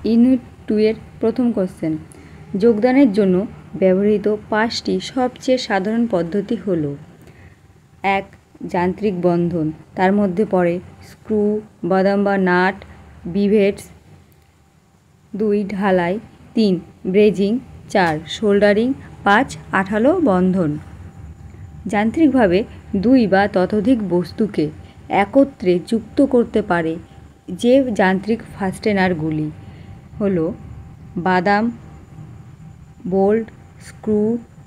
Unit 2 এর প্রথম question. যোগদানের জন্য ব্যবহৃত 5টি সবচেয়ে সাধারণ পদ্ধতি হলো: 1. যান্ত্রিক বন্ধন, তার মধ্যে পড়ে স্ক্রু, বাদাম বা নাট, বিভেটস। 2. ঢালাই। 3. ব্রেজিং। 4. সোল্ডারিং। 5. আঠালো বন্ধন। যান্ত্রিকভাবে 2 বা ততোধিক বস্তুকে একত্রে যুক্ত করতে পারে যে যান্ত্রিক ফাস্টেনারগুলি হলো বাদাম, বোল্ট, স্ক্রু,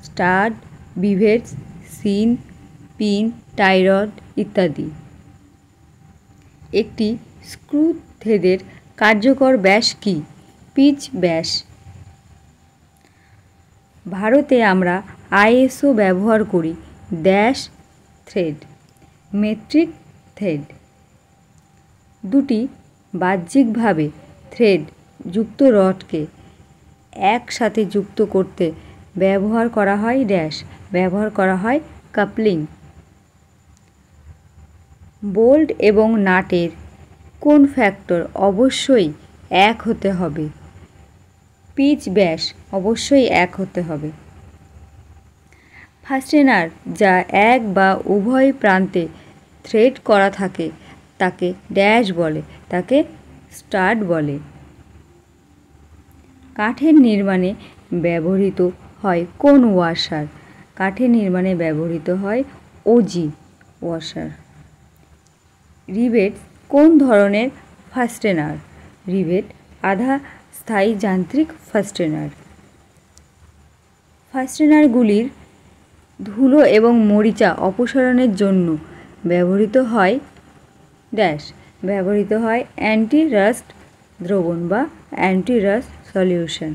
স্টাড, বিভেটস, সিন, পিন, টাই রড ইত্যাদি। একটি স্ক্রু থ্রেডের কার্যকর ব্যাস কি? পিচ ব্যাস। ভারতে আমরা ISO ব্যবহার করি ড্যাশ থ্রেড, মেট্রিক থ্রেড। দুটি বাহ্যিকভাবে থ্রেড যুক্ত রডকে একসাথে যুক্ত করতে ব্যবহার করা হয় ড্যাশ, ব্যবহার করা হয় কাপলিং। বোল্ট এবং নাটের কোন ফ্যাক্টর অবশ্যই 1 হতে হবে? পিচ ব্যাস অবশ্যই 1 হতে হবে। ফাস্টেনার যা এক বা উভয় প্রান্তে থ্রেড করা থাকে তাকে ড্যাশ বলে, তাকে স্টাড বলে। কাঠের নির্মাণে ব্যবহৃত হয় কোন ওয়াশার? কাঠের নির্মাণে ব্যবহৃত হয় ওজি ওয়াশার। রিভেট কোন ধরনের ফাস্টেনার? রিভেট আধা স্থায়ী যান্ত্রিক ফাস্টেনার। ফাস্টেনারগুলির ধুলো এবং মরিচা অপসারণের জন্য ব্যবহৃত হয় ড্যাশ, ব্যবহৃত হয় অ্যান্টি রাস্ট দ্রবণ বা অ্যান্টি রাস্ট সলিউশন।